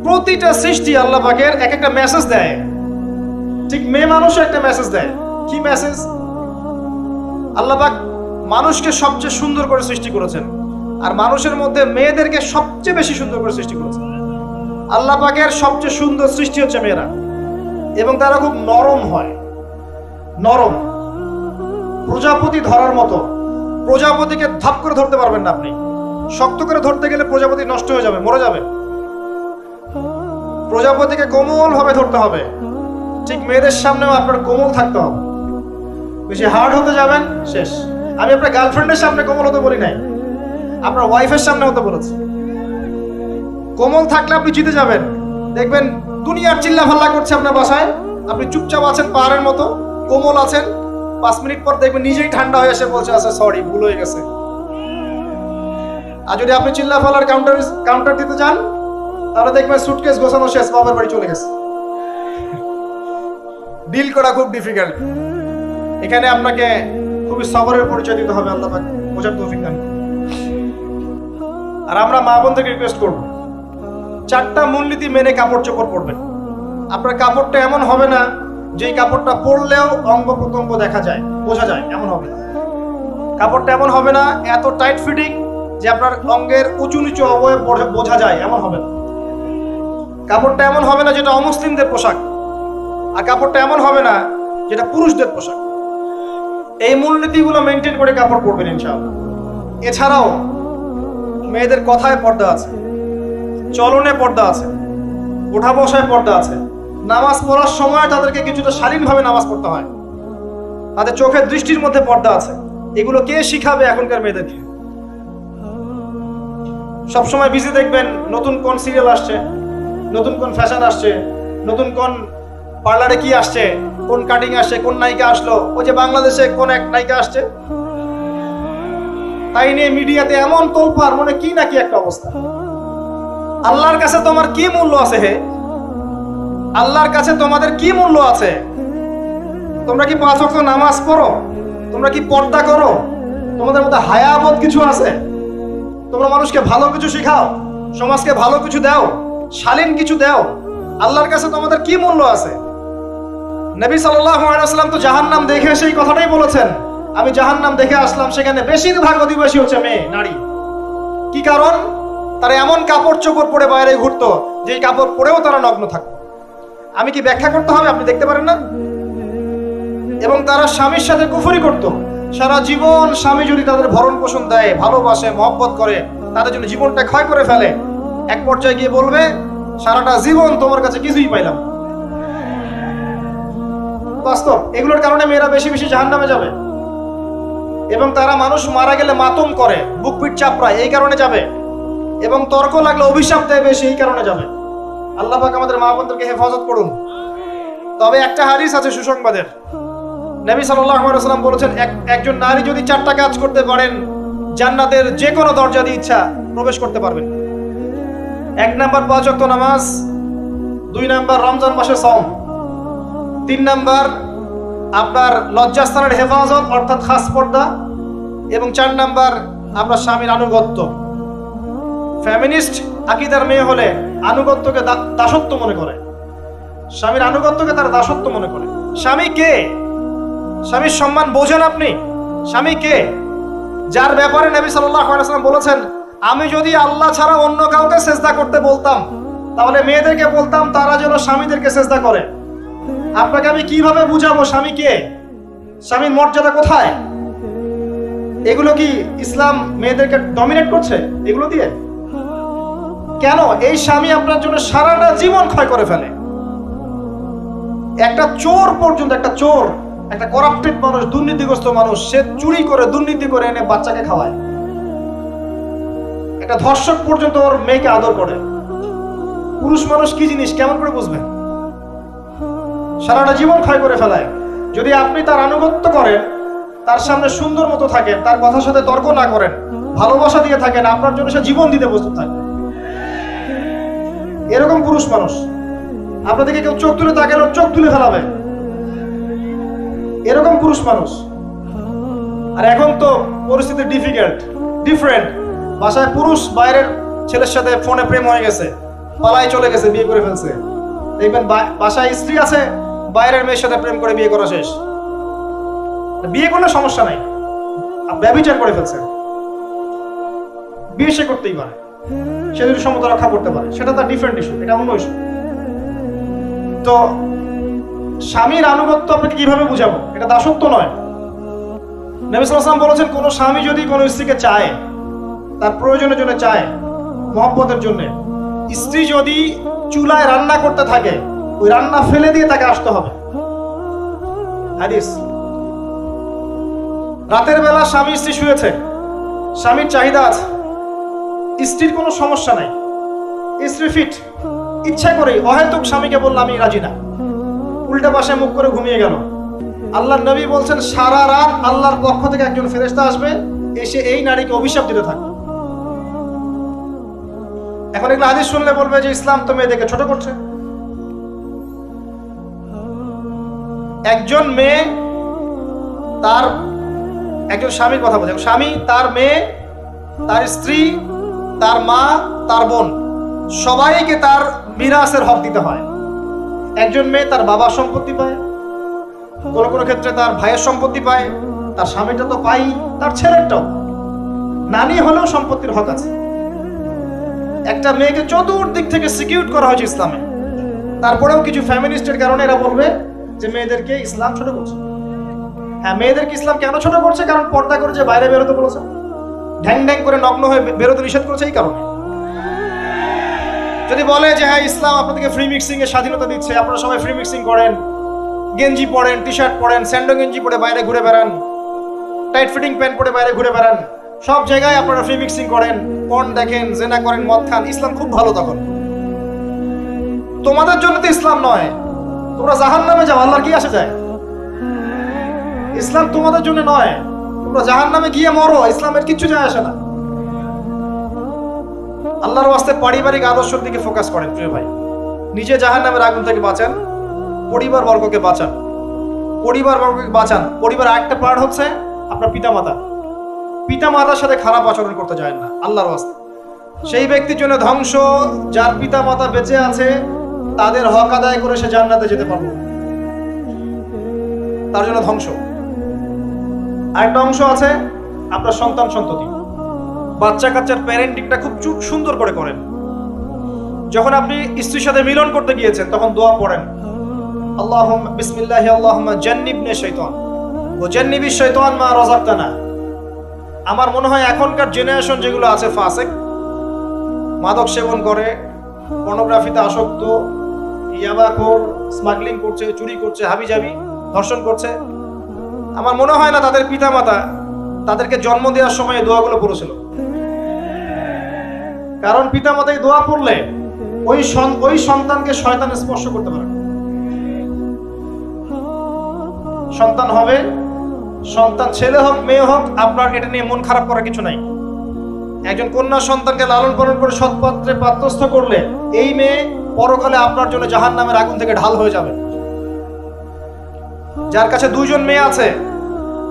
প্রতিটা সৃষ্টি আল্লাহ পাকের এক একটা মেসেজ দেয়। ঠিক মেয়ে মানুষও একটা মেসেজ দেয়। কি মেসেজ? আল্লাহ পাক মানুষকে সবচেয়ে সুন্দর করে সৃষ্টি করেছেন, আর মানুষের মধ্যে মেয়েদেরকে সবচেয়ে বেশি সুন্দর করে সৃষ্টি করেছেন। আল্লাহ পাকের সবচেয়ে সুন্দর সৃষ্টি হচ্ছে মেয়েরা, এবং তারা খুব নরম হয়, নরম, প্রজাপতি ধরার মতো। প্রজাপতিকে ধাপ করে ধরতে পারবেন না আপনি, শক্ত করে ধরতে গেলে প্রজাপতি নষ্ট হয়ে যাবে, মরে যাবে। প্রজাপতিকে কোমল ভাবে ধরতে হবে। ঠিক মেয়েদের সামনেও আপনার কোমল থাকতে হবে। বেশি হার্ড হতে যাবেন, শেষ। আমি আপনার গার্লফ্রেন্ডের সামনে কোমল হতে বলি নাই, আপনার ওয়াইফের সামনে হতে বলেছি। কোমল থাকলে আপনি জিতে যাবেন। দেখবেন দুনিয়ার চিল্লা ফাল্লা করছে আপনার বাসায়, আপনি চুপচাপ আছেন পাহাড়ের মতো, কোমল আছেন। 5 মিনিট পর দেখবেন নিজেই ঠান্ডা হয়ে এসে বলছে আচ্ছা সরি, ভুল হয়ে গেছে। আর যদি আপনি চিল্লা ফাল্লার কাউন্টার দিতে যান, তাহলে দেখবেন সুটকেস গোছানো শেষ, বাবার বাড়ি চলে গেছে। ডিল করা খুব ডিফিকাল্ট। এখানে আপনাকে খুবই সবরের পরিচয় দিতে হবে। আল্লাহ পাক বোঝার তৌফিক দান। আর আমরা মা বোনদেরকে রিকোয়েস্ট করব, 4টা মূলনীতি মেনে কাপড় চোপড় পরবেন। আপনার কাপড়টা এমন হবে না যেই কাপড়টা পরলেও অঙ্গ প্রত্যঙ্গ দেখা যায়, বোঝা যায়, এমন হবে না। কাপড়টা এমন হবে না এত টাইট ফিটিং যে আপনার অঙ্গের উঁচু নিচু অবয়ব বোঝা যায়, এমন হবে না। কাপড়টা এমন হবে না যেটা অমুসলিমদের পোশাক, আর কাপড়টা এমন হবে না যেটা পুরুষদের পোশাক। এই মূলনীতিগুলো মেনটেন করে কাপড় পরবেন ইনশাআল্লাহ। এছাড়াও মেয়েদের কথায় পর্দা আছে, চলনে পর্দা আছে, ওঠা বসায় পর্দা আছে। নামাজ পড়ার সময় তাদেরকে কিছুটা শালীনভাবে নামাজ পড়তে হয়। তাদের চোখের দৃষ্টির মধ্যে পর্দা আছে। এগুলো কে শিখাবে এখনকার মেয়েদেরকে? সবসময় বিজি দেখবেন নতুন কোন সিরিয়াল আসছে, নতুন কোন ফ্যাশন আসছে, নতুন কোন পার্লারে কি আসছে, কোন কাটিং আসছে, কোন নায়িকা আসলো। ওই যে বাংলাদেশে কোন এক নায়িকা আসছে, তাই নিয়ে মিডিয়াতে এমন তোলপাড়, মনে কি নাকি একটা অবস্থা। আল্লাহর কাছে তোমার কি মূল্য আছে হে? আল্লাহর কাছে তোমাদের কি মূল্য আছে? তোমরা কি 5 ওয়াক্ত নামাজ পড়ো? তোমরা কি পর্দা করো? তোমাদের মধ্যে হায়াবোধ কিছু আছে? তোমরা মানুষকে ভালো কিছু শিখাও, সমাজকে ভালো কিছু দাও, শালীন কিছু দাও। আল্লাহর কাছে তোমাদের কি মূল্য আছে? নবী সাল্লাল্লাহু আলাইহি ওয়াসাল্লাম তো জাহান্নাম দেখে সেই কথাটাই বলেছেন, আমি জাহান্নাম দেখে আসলাম, সেখানে বেশিরভাগ অধিবাসী হচ্ছে মেয়ে, নারী। কি কারণ? তারা এমন কাপড় চোপড় পরে বাইরে ঘুরতো যেই কাপড় পরেও তারা নগ্ন থাকতো। আমি কি ব্যাখ্যা করতে হবে? আপনি দেখতে পারেন না? এবং তারা স্বামীর সাথে কুফরি করত। সারা জীবন স্বামী যদি তাদের ভরণ পোষণ দেয়, ভালোবাসে, মহব্বত করে, তাদের জন্য জীবনটা ক্ষয় করে ফেলে, এক পর্যায়ে গিয়ে বলবে সারাটা জীবন তোমার কাছে কিছুই পাইলাম। বাস্তব। এগুলোর কারণে মেয়েরা বেশি বেশি জাহান্নামে যাবে, এবং তারা মানুষ মারা গেলে মাতম করে, বুক পিঠ চাপড়ায়, এই কারণে যাবে, এবং তর্ক লাগলে অভিশাপ দেয় বেশি, এই কারণে যাবে। আল্লাহ পাক আমাদের মা বোনদেরকে হেফাজত করুন। তবে একটা হাদিস আছে সুসংবাদের। নবী সাল্লাল্লাহু আলাইহি ওয়াসাল্লাম বলেছেন, একজন নারী যদি 4টা কাজ করতে পারেন, জান্নাতের যে কোনো দরজা দিয়ে ইচ্ছা প্রবেশ করতে পারবেন। 1 নাম্বার 5 ওয়াক্ত নামাজ, 2 নাম্বার রমজান মাসে সওম, 3 নাম্বার আপনার লজ্জাস্থানের হেফাজত অর্থাৎ খাস পর্দা, এবং 4 নাম্বার আপনার স্বামীর আনুগত্য। ফেমিনিস্ট আকীদার মেয়ে হলে আনুগত্যকে দাসত্ব মনে করে, স্বামীর আনুগত্যকে তারা দাসত্ব মনে করে। স্বামী কে? স্বামীর সম্মান বোঝেন আপনি? স্বামী কে? যার ব্যাপারে নবী সাল্লাল্লাহু আলাইহি ওয়াসাল্লাম বলেছেন, আমি যদি আল্লাহ ছাড়া অন্য কাউকে সেজদা করতে বলতাম, তাহলে মেয়েদেরকে বলতাম তারা যেন স্বামীদেরকে সেজদা করে। আপনাকে আমি কিভাবে বুঝাবো স্বামী কে, স্বামীর মর্যাদা কোথায়? এগুলো কি ইসলাম মেয়েদেরকে ডমিনেট করছে এগুলো দিয়ে? কেন? এই স্বামী আপনার জন্য সারাটা জীবন ক্ষয় করে ফেলে। একটা চোর পর্যন্ত, একটা চোর, একটা করাপ্টেড মানুষ, দুর্নীতিগ্রস্ত মানুষ, সে চুরি করে, দুর্নীতি করে এনে বাচ্চাকে খাওয়ায়। একটা ধর্ষক পর্যন্ত ওর মেয়েকে আদর করে। পুরুষ মানুষ কি জিনিস কেমন করে বুঝবেন? সারাটা জীবন ক্ষয় করে ফেলায়। যদি আপনি তার আনুগত্য করেন, তার সামনে সুন্দর মতো থাকেন, তার কথার সাথে তর্ক না করেন, ভালোবাসা দিয়ে থাকেন, আপনার জন্য সে জীবন দিতে প্রস্তুত থাকে। এরকম পুরুষ মানুষ। আপনাদেরকে কেউ চোখ তুলে তাকালে চোখ তুলে ফেলাবে, এরকম পুরুষ মানুষ। আর এখন তো পরিস্থিতি ডিফারেন্ট। বাসায় পুরুষ বাইরের ছেলের সাথে ফোনে প্রেম হয়ে গেছে, পালায় চলে গেছে, বিয়ে করে ফেলছে। দেখবেন বাসায় স্ত্রী আছে, বাইরের মেয়ের সাথে প্রেম করে বিয়ে করা শেষ। বিয়ে করলে সমস্যা নাই, ব্যভিচার করে ফেলছে, বিয়ে সে করতেই পারে, সে যদি সমতা রক্ষা করতে পারে, সেটা তার ডিফারেন্ট ইস্যু, এটা অন্য ইস্যু। তো স্বামীর আনুগত্য আপনাকে কিভাবে বুঝাবো? এটা দাসত্ব নয়। নবী সাল্লাল্লাহু আলাইহি ওয়াসাল্লাম বলেছেন, কোন স্বামী যদি কোনো স্ত্রীকে চায়, তার প্রয়োজনের জন্য চায়, মহব্বতের জন্য, স্ত্রী যদি চুলায় রান্না করতে থাকে, ওই রান্না ফেলে দিয়ে তাকে আসতে হবে। হাদিস। রাতের বেলা স্বামী স্ত্রী শুয়েছে, স্বামীর চাহিদা আছে, স্ত্রীর কোনো সমস্যা নাই, স্ত্রী ফিট, ইচ্ছা করে অহেতুক স্বামীকে বলল আমি রাজি না, উল্টা পাশে মুখ করে ঘুমিয়ে গেল। আল্লাহর নবী বলছেন, সারা রাত আল্লাহর পক্ষ থেকে একজন ফেরেশতা আসবে, এসে এই নারীকে অভিশাপ দিতে থাকবে। এখন এগুলো হাদিস শুনলে বলবে যে ইসলাম তো মেয়েদেরকে ছোট করছে। একজন মেয়ে তার, একজন স্বামীর কথা বলছে, স্বামী তার মেয়ে, তার স্ত্রী, তার মা, তার বোন, সবাইকে তার মিরাসের হক দিতে হয়। একজন মেয়ে তার বাবার সম্পত্তি পায়, কোন কোন ক্ষেত্রে তার ভাইয়ের সম্পত্তি পায়, তার স্বামীটা তো পাই, তার ছেলেরটাও, নানি হলেও সম্পত্তির হক আছে। একটা মেয়েকে চতুর্দিক থেকে সিকিউর করা হয়েছে ইসলামে। তারপরেও কিছু ফ্যামিলিস্টের কারণে এরা বলবে যে মেয়েদেরকে ইসলাম ছোট করছে। হ্যাঁ, মেয়েদেরকে ইসলাম কেন ছোট করছে? কারণ পর্দা করে যে বাইরে বেরোতে বলেছে, ঢ্যাং ঢ্যাং করে নগ্ন হয়ে বেরোতে নিষেধ করেছে, এই কারণে। যদি বলে যে হ্যাঁ ইসলাম আপনাদেরকে ফ্রি মিক্সিং এর স্বাধীনতা দিচ্ছে, আপনারা সবাই ফ্রি মিক্সিং করেন, গেঞ্জি পরেন, টি শার্ট পরেন, স্যান্ডো গেঞ্জি পরে বাইরে ঘুরে বেড়ান, টাইট ফিটিং প্যান্ট পরে বাইরে ঘুরে বেড়ান, সব জায়গায় আপনারা ফ্রি মিক্সিং করেন, পর্ন দেখেন, জেনা করেন, মদ খান, ইসলাম খুব ভালো। তখন তোমাদের জন্য তো ইসলাম নয়, তোমরা জাহান্নামে যাও, আল্লাহর কি আসে যায়? ইসলাম তোমাদের জন্য নয়, তোমরা জাহান্নামে গিয়ে মরো, ইসলামের কিচ্ছু যায় আসে না। আল্লাহর ওয়াস্তে পারিবারিক আদর্শের দিকে ফোকাস করেন প্রিয় ভাই। নিজে জাহান্নামের আগুন থেকে বাঁচান, পরিবার বর্গকে বাঁচান, পরিবার বর্গকে বাঁচান। পরিবার একটা পার্ট হচ্ছে আপনার পিতামাতা। পিতামাতার সাথে খারাপ আচরণ করতে যায় না আল্লাহর ওয়াস্তে। সেই ব্যক্তির জন্য ধ্বংস, যার পিতামাতা বেঁচে আছে তাদের হক আদায় করে সে জান্নাতে যেতে পারবে, তার জন্য ধ্বংস। আরেকটা অংশ আছে আপনার সন্তান সন্ততি। বাচ্চা কাচ্চার প্যারেন্টিংটা খুব সুন্দর করে করেন। যখন আপনি স্ত্রীর সাথে মিলন করতে গিয়েছেন তখন দোয়া পড়েন, আল্লাহুম্মা বিসমিল্লাহি আল্লাহুম্মা জান্নিবনি শাইতান ওয়া জান্নিবিশ শাইতান মা রাযাকতানা। আমার মনে হয় এখনকার জেনারেশন যেগুলো আছে ফাসিক, মাদক সেবন করে, পর্নোগ্রাফিতে আসক্ত, ইয়াবাখোর, স্মাগলিং করছে, চুরি করছে, হাবিজাবি, ধর্ষণ করছে, আমার মনে হয় না তাদের পিতামাতা তাদেরকে জন্ম দেওয়ার সময় এই দোয়াগুলো পড়েছিল। কারণ পিতামাতা এই দোয়া পড়লে ওই সন্তানকে শয়তান স্পর্শ করতে পারে। সন্তান হবে, সন্তান ছেলে হোক মেয়ে হোক, আপনার এটা নিয়ে মন খারাপ করার কিছু নাই। একজন কন্যা সন্তানকে লালন পালন করে সৎপাত্রে পাত্রস্থ করলে এই মেয়ে পরকালে আপনার জন্য জাহান্নামের আগুন থেকে ঢাল হয়ে যাবে। যার কাছে দুইজন মেয়ে আছে,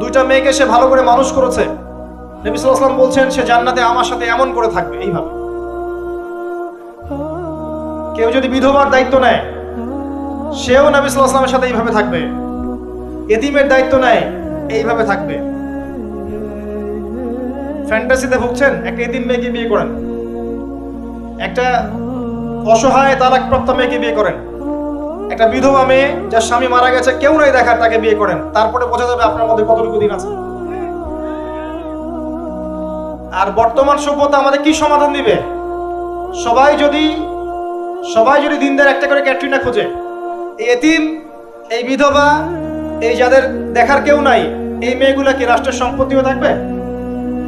দুইটা মেয়েকে সে ভালো করে মানুষ করেছে, নবী সাল্লাল্লাহু আলাইহি ওয়াসাল্লাম বলছেন সে জান্নাতে আমার সাথে এমন করে থাকবে, এইভাবে। কেউ যদি বিধবার দায়িত্ব নেয়, সেও নবী সাল্লাল্লাহু আলাইহি ওয়াসাল্লামের সাথে এইভাবে থাকবে। এতিমের দায়িত্ব নেয়, এইভাবে থাকবে। ফ্যান্টাসিতে ভুগছেন, একটা এতিম মেয়েকে বিয়ে করেন, একটা অসহায় তালাকপ্রাপ্ত মেয়েকে বিয়ে করেন, একটা বিধবা মেয়ে যার স্বামী মারা গেছে, কেউ নাই দেখার, তাকে বিয়ে করেন, তারপরে বোঝা যাবে আপনার মধ্যে কতটুকু দিন আছে। আর বর্তমান সভ্যতা আমাদের কি সমাধান দিবে? সবাই যদি দিনদার একটা করে ক্যাটরিনা খোঁজে, এই এতিম, এই বিধবা, এই যাদের দেখার কেউ নাই, এই মেয়েগুলা কি রাষ্ট্রের সম্পত্তিও থাকবে?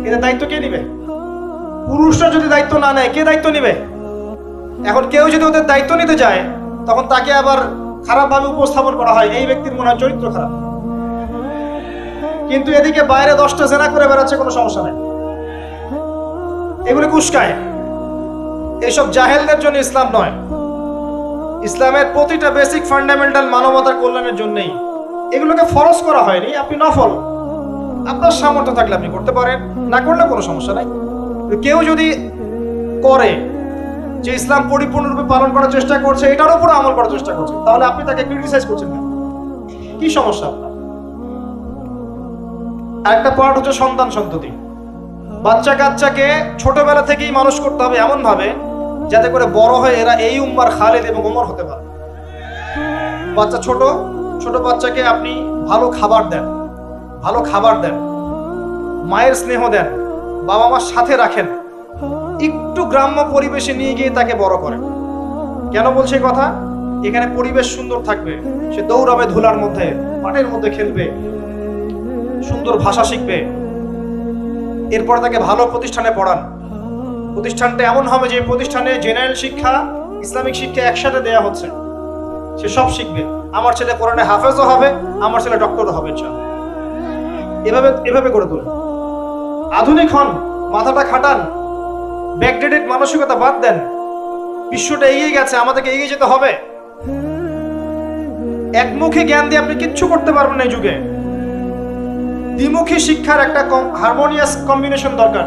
এদের দায়িত্ব কে নিবে? পুরুষরা যদি দায়িত্ব না নেয়, কে দায়িত্ব নিবে? এখন কেউ যদি ওদের দায়িত্ব নিতে যায়, তখন তাকে আবার খারাপভাবে উপস্থাপন করা হয়, এই ব্যক্তির মনে হয় চরিত্র খারাপ। কিন্তু এদিকে বাইরে 10টা জেনা করে বেড়াচ্ছে, কোনো সমস্যা নেই, এগুলো কুস্কায়। এইসব জাহেলদের জন্য ইসলাম নয়। ইসলামের প্রতিটা বেসিক ফান্ডামেন্টাল মানবতার কল্যাণের জন্যই। এগুলোকে ফরজ করা হয়নি, আপনি নফল, আপনার সামর্থ্য থাকলে আপনি করতে পারেন, না করলে কোনো সমস্যা নাই। কেউ যদি করে, যে ইসলাম পরিপূর্ণরূপে পালন করার চেষ্টা করছে, এটার উপর আমল করার চেষ্টা করছে, তাহলে আপনি তাকে ক্রিটিসাইজ করছেন কেন? কি সমস্যা আপনার? আরেকটা পার্ট হচ্ছে সন্তান সন্ততি। বাচ্চা কাচ্চাকে ছোটবেলা থেকেই মানুষ করতে হবে এমন ভাবে যাতে করে বড় হয়ে এরা এই উম্মার খালেদ এবং ওমর হতে পারে। বাচ্চা ছোট ছোট বাচ্চাকে আপনি ভালো খাবার দেন, ভালো খাবার দেন, মায়ের স্নেহ দেন, বাবা মার সাথে রাখেন, একটু গ্রাম্য পরিবেশে নিয়ে গিয়ে তাকে বড় করেন। কেন বলছে এই কথা? এখানে পরিবেশ সুন্দর থাকবে, সে দৌড়াবে ধুলার মধ্যে, মাঠের মধ্যে খেলবে, সুন্দর ভাষা শিখবে। এরপর তাকে ভালো প্রতিষ্ঠানে পড়ান। প্রতিষ্ঠানটা এমন হবে যে প্রতিষ্ঠানে জেনারেল শিক্ষা, ইসলামিক শিক্ষা একসাথে দেয়া হচ্ছে, সে সব শিখবে। আমার ছেলে কোরআনে হাফেজও হবে, আমার ছেলে ডক্টরও হবে ইনশাআল্লাহ। এভাবে এভাবে করে তোলেন। আধুনিক হন, মাথাটা খাটান, ব্যাকডেটেড মানসিকতা বাদ দেন। বিশ্বটা এগিয়ে গেছে, আমাদেরকে এগিয়ে যেতে হবে। একমুখী জ্ঞান দিয়ে আপনি কিচ্ছু করতে পারবেন না এই যুগে। দ্বিমুখী শিক্ষার একটা হারমোনিয়াস কম্বিনেশন দরকার।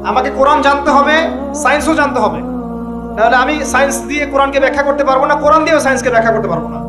আমাকে কোরআন জানতে হবে, সায়েন্সও জানতে হবে। তাহলে আমি সায়েন্স দিয়ে কোরআনকে ব্যাখ্যা করতে পারবো না, কোরআন দিয়েও সায়েন্সকে ব্যাখ্যা করতে পারবো না।